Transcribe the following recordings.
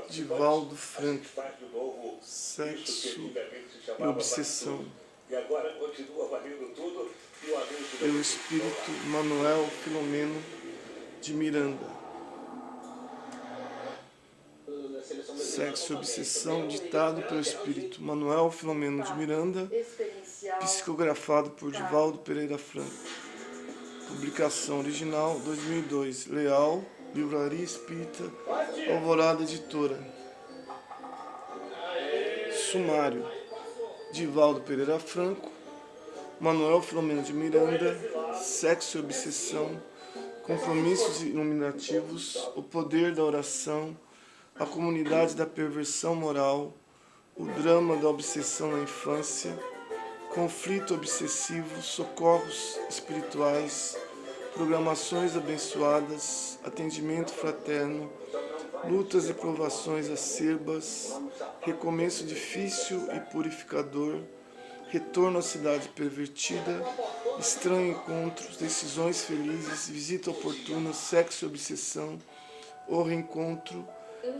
Divaldo Franco, Sexo e Obsessão. Pelo espírito Manuel Filomeno de Miranda. Sexo e Obsessão, ditado pelo espírito Manuel Filomeno de Miranda, psicografado por Divaldo Pereira Franco. Publicação original 2002, Leal, Livraria Espírita, Alvorada Editora. Sumário: Divaldo Pereira Franco, Manuel Filomeno de Miranda, Sexo e Obsessão, Compromissos Iluminativos, O Poder da Oração, A Comunidade da Perversão Moral, O Drama da Obsessão na Infância, Conflito Obsessivo, Socorros Espirituais, Programações Abençoadas, Atendimento Fraterno, Lutas e Provações Acerbas, Recomeço Difícil e Purificador, Retorno à Cidade Pervertida, Estranho Encontros, Decisões Felizes, Visita Oportuna, Sexo e Obsessão, O Reencontro,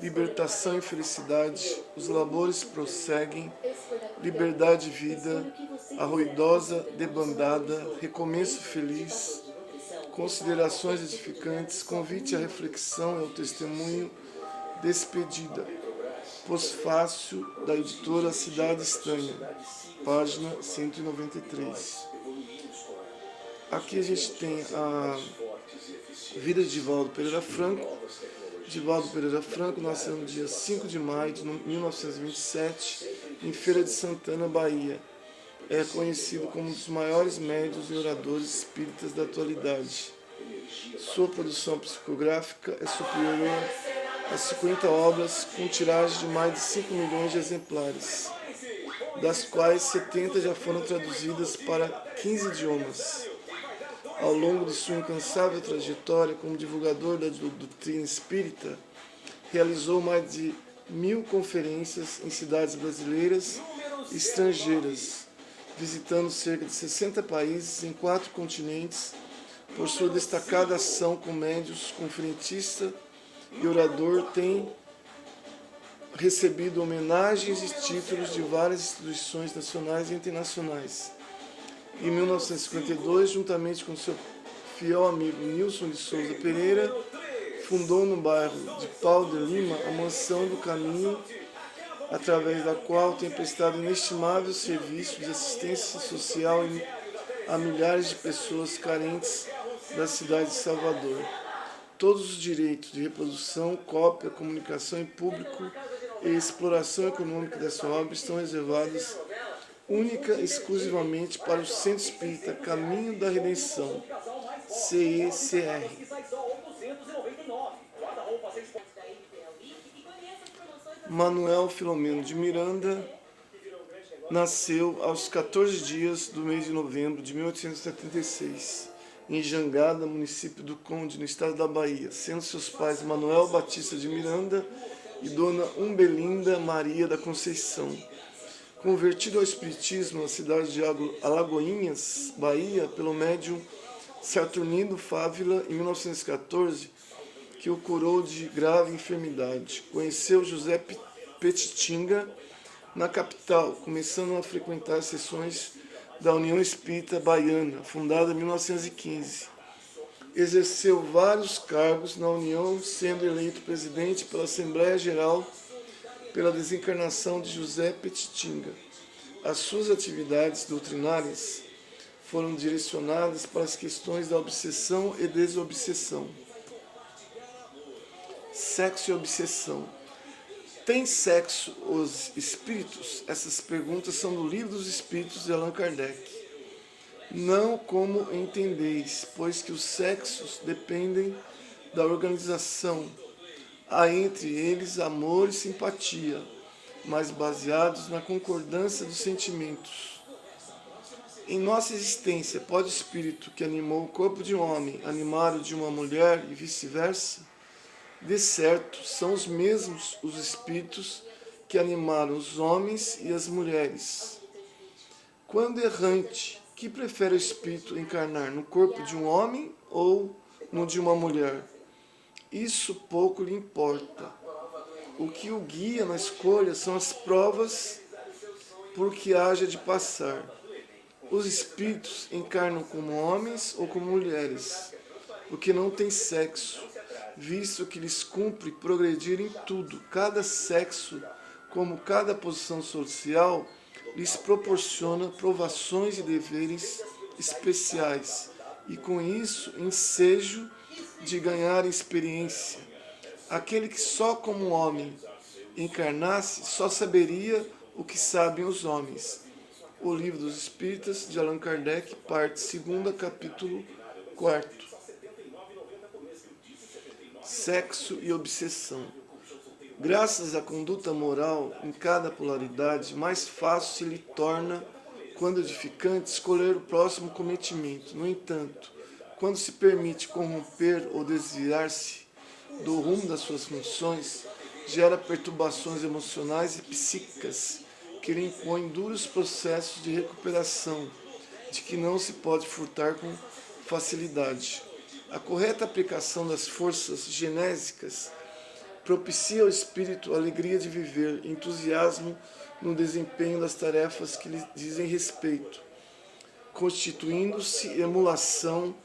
Libertação e Felicidade, Os Labores Prosseguem, Liberdade e Vida, A Ruidosa Debandada, Recomeço Feliz, Considerações Edificantes, Convite à Reflexão e ao Testemunho, Despedida. Pós-fácil da editora Cidade Estranha, página 193. Aqui a gente tem a vida de Divaldo Pereira Franco. Divaldo Pereira Franco nasceu no dia 5 de maio de 1927, em Feira de Santana, Bahia. É conhecido como um dos maiores médiuns e oradores espíritas da atualidade. Sua produção psicográfica é superior a 50 obras, com tiragem de mais de 5 milhões de exemplares, das quais 70 já foram traduzidas para 15 idiomas. Ao longo de sua incansável trajetória como divulgador da doutrina espírita, realizou mais de 1000 conferências em cidades brasileiras e estrangeiras, visitando cerca de 60 países em 4 continentes. Por sua destacada ação com médiuns, conferencista e orador, tem recebido homenagens e títulos de várias instituições nacionais e internacionais. Em 1952, juntamente com seu fiel amigo Nilson de Souza Pereira, fundou no bairro de Pau de Lima a Mansão do Caminho, através da qual tem prestado inestimável serviço de assistência social a milhares de pessoas carentes da cidade de Salvador. Todos os direitos de reprodução, cópia, comunicação em público e exploração econômica dessa obra estão reservadas única e exclusivamente para o Centro Espírita Caminho da Redenção, CECR. Manuel Filomeno de Miranda nasceu aos 14 dias do mês de novembro de 1876, em Jangada, município do Conde, no estado da Bahia, sendo seus pais Manuel Batista de Miranda e Dona Umbelinda Maria da Conceição. Convertido ao espiritismo na cidade de Alagoinhas, Bahia, pelo médium Saturnino Fávila, em 1914, que o curou de grave enfermidade. Conheceu José Petitinga na capital, começando a frequentar sessões da União Espírita Baiana, fundada em 1915. Exerceu vários cargos na União, sendo eleito presidente pela Assembleia Geral pela desencarnação de José Petitinga. As suas atividades doutrinárias foram direcionadas para as questões da obsessão e desobsessão. Sexo e obsessão. Tem sexo os espíritos? Essas perguntas são do Livro dos Espíritos de Allan Kardec. Não como entendeis, pois que os sexos dependem da organização. Há entre eles amor e simpatia, mas baseados na concordância dos sentimentos. Em nossa existência, pode o espírito que animou o corpo de um homem animar o de uma mulher e vice-versa? De certo, são os mesmos os espíritos que animaram os homens e as mulheres. Quando errante, que prefere o espírito encarnar no corpo de um homem ou no de uma mulher? Isso pouco lhe importa. O que o guia na escolha são as provas por que haja de passar. Os espíritos encarnam como homens ou como mulheres, porque não tem sexo, visto que lhes cumpre progredir em tudo. Cada sexo, como cada posição social, lhes proporciona provações e deveres especiais, e com isso ensejo de ganhar experiência. Aquele que só como homem encarnasse, só saberia o que sabem os homens. O Livro dos Espíritas, de Allan Kardec, parte 2, capítulo 4. Sexo e obsessão. Graças à conduta moral em cada polaridade, mais fácil se lhe torna, quando edificante, escolher o próximo cometimento. No entanto, quando se permite corromper ou desviar-se do rumo das suas funções, gera perturbações emocionais e psíquicas que lhe impõem duros processos de recuperação, de que não se pode furtar com facilidade. A correta aplicação das forças genésicas propicia ao espírito a alegria de viver, entusiasmo no desempenho das tarefas que lhe dizem respeito, constituindo-se emulação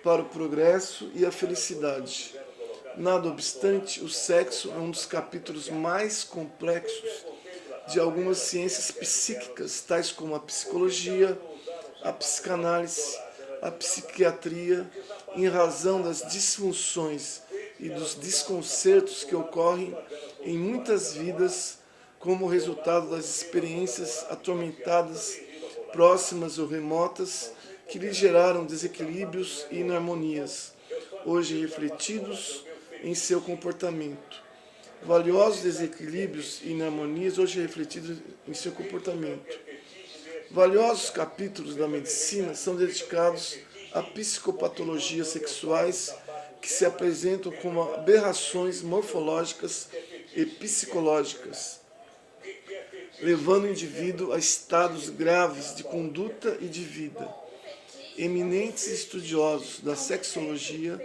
para o progresso e a felicidade. Nada obstante, o sexo é um dos capítulos mais complexos de algumas ciências psíquicas, tais como a psicologia, a psicanálise, a psiquiatria, em razão das disfunções e dos desconcertos que ocorrem em muitas vidas como resultado das experiências atormentadas, próximas ou remotas, que lhe geraram desequilíbrios e inarmonias, hoje refletidos em seu comportamento. Valiosos desequilíbrios e inarmonias hoje refletidos em seu comportamento. Valiosos capítulos da medicina são dedicados a psicopatologias sexuais que se apresentam como aberrações morfológicas e psicológicas, levando o indivíduo a estados graves de conduta e de vida. Eminentes estudiosos da sexologia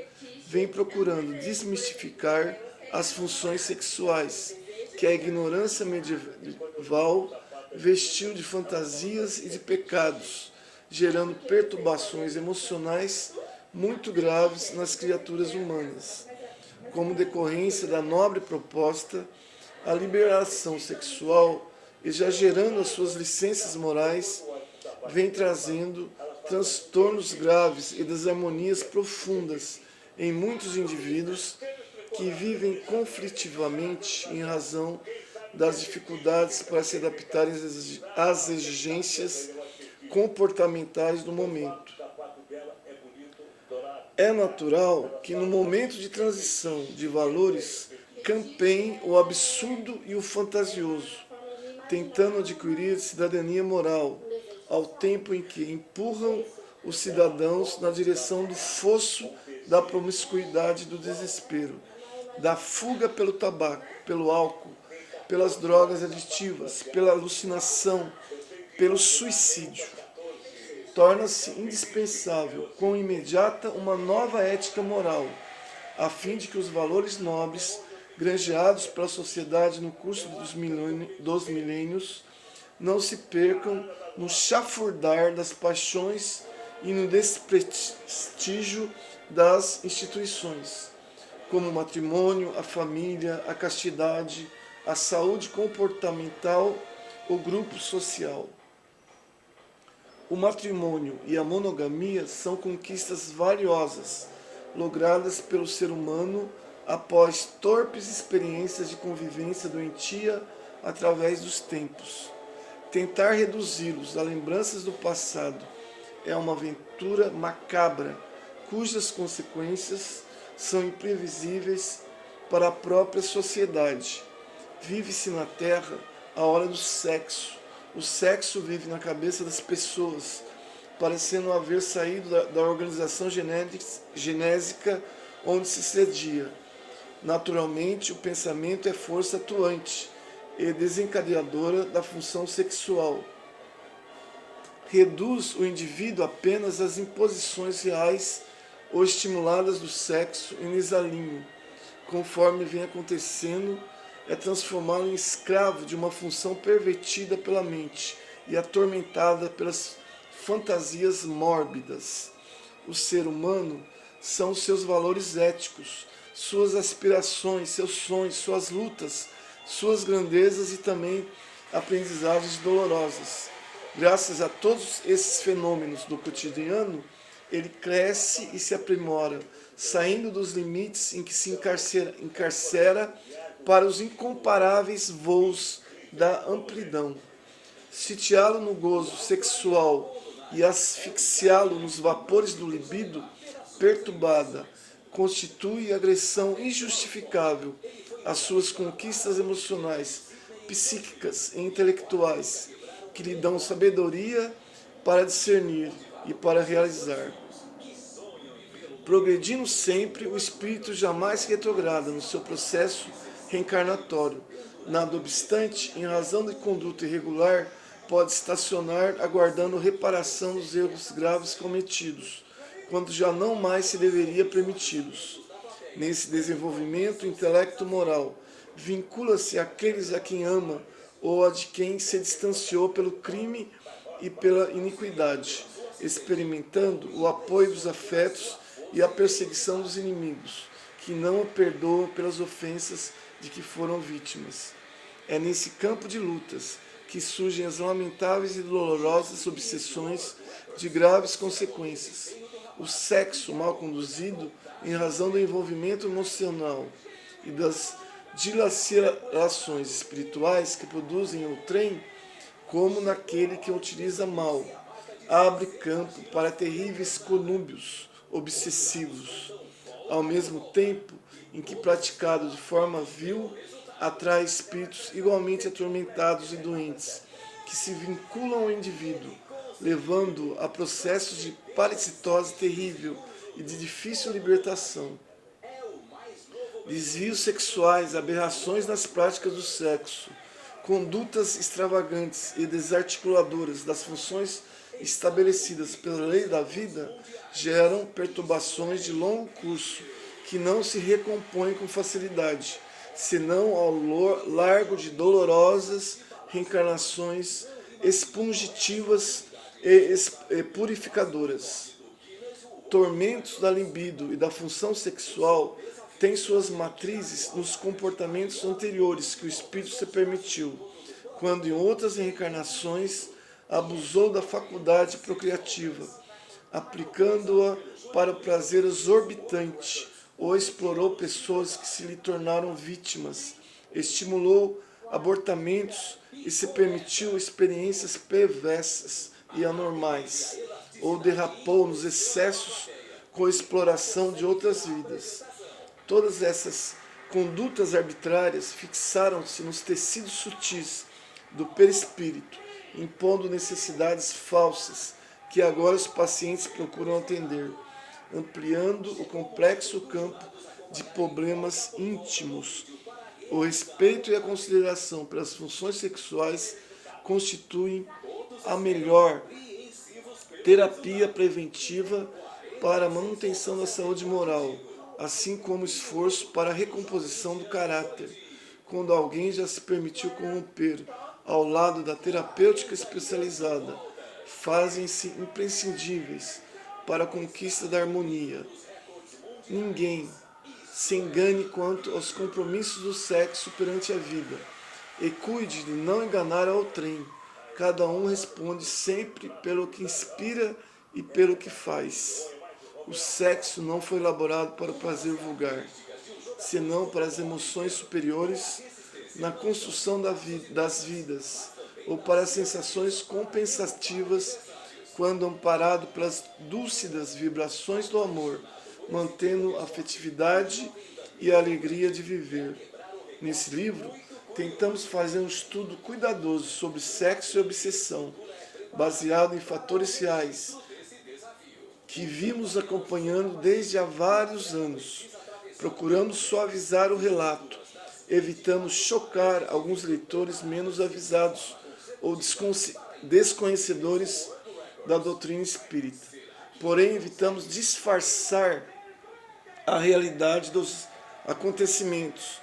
vêm procurando desmistificar as funções sexuais, que a ignorância medieval vestiu de fantasias e de pecados, gerando perturbações emocionais muito graves nas criaturas humanas. Como decorrência da nobre proposta, a liberação sexual, exagerando as suas licenças morais, vem trazendo transtornos graves e desarmonias profundas em muitos indivíduos que vivem conflitivamente em razão das dificuldades para se adaptarem às exigências comportamentais do momento. É natural que no momento de transição de valores campeiem o absurdo e o fantasioso, tentando adquirir cidadania moral, ao tempo em que empurram os cidadãos na direção do fosso da promiscuidade e do desespero, da fuga pelo tabaco, pelo álcool, pelas drogas aditivas, pela alucinação, pelo suicídio. Torna-se indispensável, com imediata, uma nova ética moral, a fim de que os valores nobres, granjeados pela sociedade no curso dos milênios, não se percam no chafurdar das paixões e no desprestígio das instituições, como o matrimônio, a família, a castidade, a saúde comportamental, o grupo social. O matrimônio e a monogamia são conquistas valiosas, logradas pelo ser humano após torpes experiências de convivência doentia através dos tempos. Tentar reduzi-los a lembranças do passado é uma aventura macabra, cujas consequências são imprevisíveis para a própria sociedade. Vive-se na Terra a hora do sexo. O sexo vive na cabeça das pessoas, parecendo haver saído da organização genésica onde se cedia. Naturalmente, o pensamento é força atuante e desencadeadora da função sexual. Reduz o indivíduo apenas às imposições reais ou estimuladas do sexo em desalinho, conforme vem acontecendo é transformá-lo em escravo de uma função pervertida pela mente e atormentada pelas fantasias mórbidas. O ser humano são seus valores éticos, suas aspirações, seus sonhos, suas lutas, suas grandezas e também aprendizagens dolorosas. Graças a todos esses fenômenos do cotidiano, ele cresce e se aprimora, saindo dos limites em que se encarcera para os incomparáveis voos da amplidão. Sitiá-lo no gozo sexual e asfixiá-lo nos vapores do libido perturbada constitui agressão injustificável às suas conquistas emocionais, psíquicas e intelectuais, que lhe dão sabedoria para discernir e para realizar. Progredindo sempre, o espírito jamais retrograda no seu processo reencarnatório. Nada obstante, em razão de conduta irregular, pode estacionar aguardando reparação dos erros graves cometidos, quando já não mais se deveria permiti-los. Nesse desenvolvimento, o intelecto moral vincula-se àqueles a quem ama ou a de quem se distanciou pelo crime e pela iniquidade, experimentando o apoio dos afetos e a perseguição dos inimigos, que não o perdoam pelas ofensas de que foram vítimas. É nesse campo de lutas que surgem as lamentáveis e dolorosas obsessões de graves consequências. O sexo mal conduzido, em razão do envolvimento emocional e das dilaciações espirituais que produzem o trem, como naquele que o utiliza mal, abre campo para terríveis conúbios obsessivos, ao mesmo tempo em que praticado de forma vil, atrai espíritos igualmente atormentados e doentes, que se vinculam ao indivíduo, levando-o a processos de parasitose terrível e de difícil libertação. Desvios sexuais, aberrações nas práticas do sexo, condutas extravagantes e desarticuladoras das funções estabelecidas pela lei da vida geram perturbações de longo curso que não se recompõem com facilidade, senão ao largo de dolorosas reencarnações expungitivas e purificadoras. Tormentos da libido e da função sexual têm suas matrizes nos comportamentos anteriores que o espírito se permitiu, quando em outras reencarnações abusou da faculdade procriativa, aplicando-a para o prazer exorbitante, ou explorou pessoas que se lhe tornaram vítimas, estimulou abortamentos e se permitiu experiências perversas e anormais, ou derrapou nos excessos com a exploração de outras vidas. Todas essas condutas arbitrárias fixaram-se nos tecidos sutis do perispírito, impondo necessidades falsas que agora os pacientes procuram atender, ampliando o complexo campo de problemas íntimos. O respeito e a consideração pelas funções sexuais constituem a melhor terapia preventiva para a manutenção da saúde moral, assim como esforço para a recomposição do caráter, quando alguém já se permitiu corromper ao lado da terapêutica especializada, fazem-se imprescindíveis para a conquista da harmonia. Ninguém se engane quanto aos compromissos do sexo perante a vida, e cuide de não enganar ao trem. Cada um responde sempre pelo que inspira e pelo que faz. O sexo não foi elaborado para o prazer vulgar, senão para as emoções superiores na construção das vidas, ou para as sensações compensativas quando amparado pelas dúlcidas vibrações do amor, mantendo a afetividade e a alegria de viver. Nesse livro, tentamos fazer um estudo cuidadoso sobre sexo e obsessão, baseado em fatores reais, que vimos acompanhando desde há vários anos. Procuramos suavizar o relato, evitamos chocar alguns leitores menos avisados ou desconhecedores da doutrina espírita. Porém, evitamos disfarçar a realidade dos acontecimentos,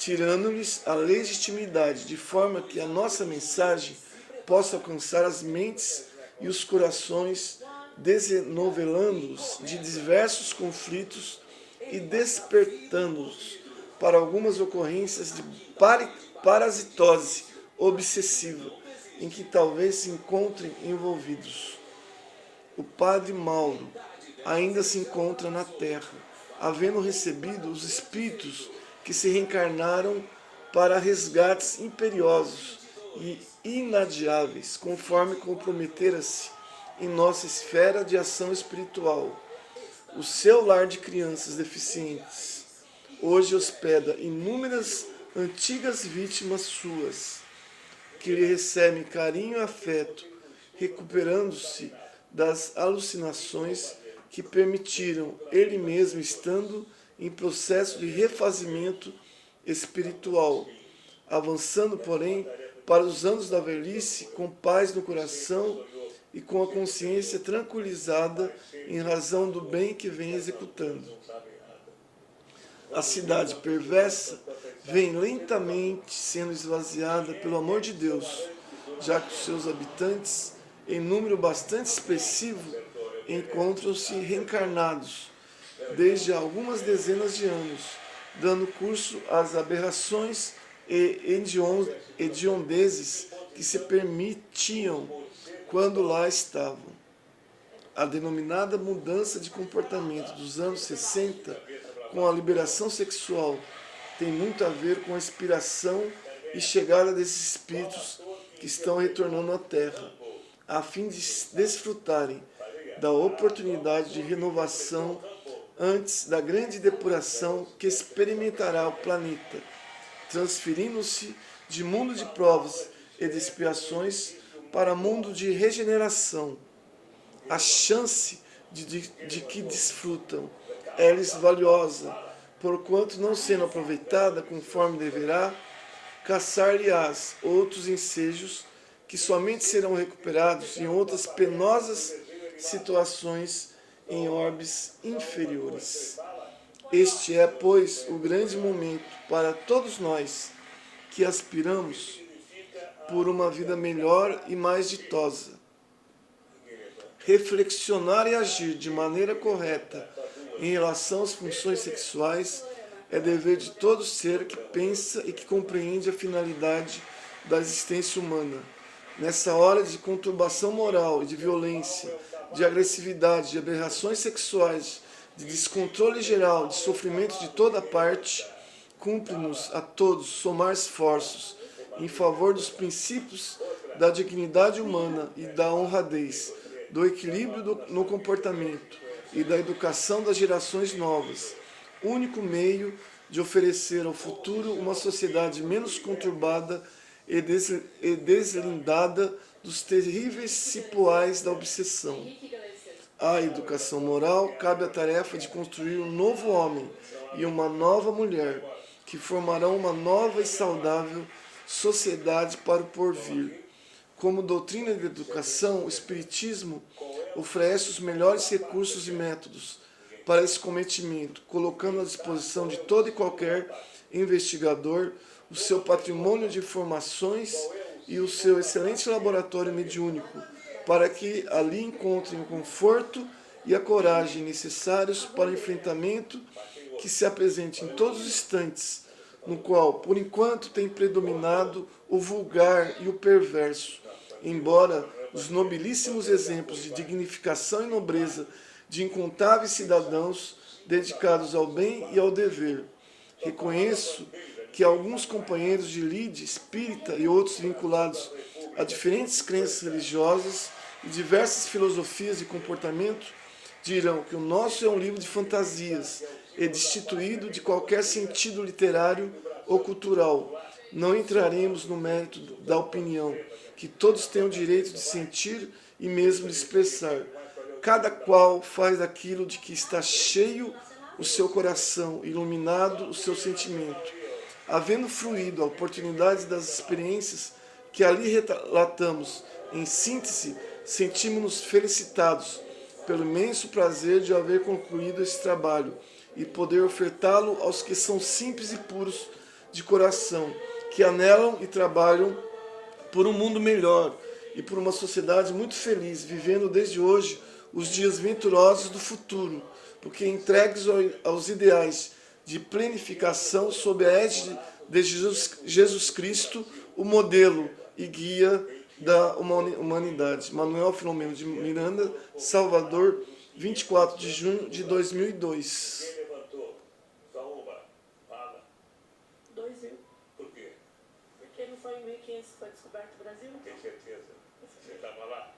tirando-lhes a legitimidade, de forma que a nossa mensagem possa alcançar as mentes e os corações, desenovelando-os de diversos conflitos e despertando-os para algumas ocorrências de parasitose obsessiva, em que talvez se encontrem envolvidos. O padre Mauro ainda se encontra na Terra, havendo recebido os espíritos que se reencarnaram para resgates imperiosos e inadiáveis, conforme comprometera-se em nossa esfera de ação espiritual. O seu lar de crianças deficientes hoje hospeda inúmeras antigas vítimas suas, que lhe recebem carinho e afeto, recuperando-se das alucinações que permitiram ele mesmo estando em processo de refazimento espiritual, avançando, porém, para os anos da velhice com paz no coração e com a consciência tranquilizada em razão do bem que vem executando. A cidade perversa vem lentamente sendo esvaziada pelo amor de Deus, já que os seus habitantes, em número bastante expressivo, encontram-se reencarnados desde algumas dezenas de anos, dando curso às aberrações e hediondezes que se permitiam quando lá estavam. A denominada mudança de comportamento dos anos 60, com a liberação sexual, tem muito a ver com a inspiração e chegada desses espíritos que estão retornando à Terra, a fim de desfrutarem da oportunidade de renovação antes da grande depuração que experimentará o planeta, transferindo-se de mundo de provas e de expiações para mundo de regeneração. A chance de que desfrutam é-lhes valiosa, porquanto, não sendo aproveitada conforme deverá, caçar-lhe-ás outros ensejos que somente serão recuperados em outras penosas situações em orbes inferiores. Este é, pois, o grande momento para todos nós que aspiramos por uma vida melhor e mais ditosa. Reflexionar e agir de maneira correta em relação às funções sexuais é dever de todo ser que pensa e que compreende a finalidade da existência humana. Nessa hora de conturbação moral e de violência, de agressividade, de aberrações sexuais, de descontrole geral, de sofrimento de toda parte, cumpre-nos a todos somar esforços em favor dos princípios da dignidade humana e da honradez, do equilíbrio no comportamento e da educação das gerações novas, único meio de oferecer ao futuro uma sociedade menos conturbada e deslindada dos terríveis cipoais da obsessão. À educação moral cabe a tarefa de construir um novo homem e uma nova mulher, que formarão uma nova e saudável sociedade para o porvir. Como doutrina de educação, o Espiritismo oferece os melhores recursos e métodos para esse cometimento, colocando à disposição de todo e qualquer investigador o seu patrimônio de informações e o seu excelente laboratório mediúnico, para que ali encontrem o conforto e a coragem necessários para o enfrentamento que se apresente em todos os instantes, no qual, por enquanto, tem predominado o vulgar e o perverso, embora os nobilíssimos exemplos de dignificação e nobreza de incontáveis cidadãos dedicados ao bem e ao dever. Reconheço que alguns companheiros de lide espírita e outros vinculados a diferentes crenças religiosas e diversas filosofias de comportamento dirão que o nosso é um livro de fantasias e destituído de qualquer sentido literário ou cultural. Não entraremos no mérito da opinião que todos têm o direito de sentir e mesmo de expressar. Cada qual faz daquilo de que está cheio o seu coração, iluminado o seu sentimento. Havendo fruído a oportunidade das experiências que ali relatamos, em síntese, sentimos-nos felicitados pelo imenso prazer de haver concluído esse trabalho e poder ofertá-lo aos que são simples e puros de coração, que anelam e trabalham por um mundo melhor e por uma sociedade muito feliz, vivendo desde hoje os dias venturosos do futuro, porque entregues aos ideais de planificação sob a égide de Jesus Cristo, o modelo e guia da humanidade. Manuel Filomeno de Miranda, Salvador, 24 de junho de 2002. Quem levantou? Só uma. Fala. 2000. Por quê? Porque não foi em 1500 que foi descoberto o Brasil? Tem certeza? Você estava lá?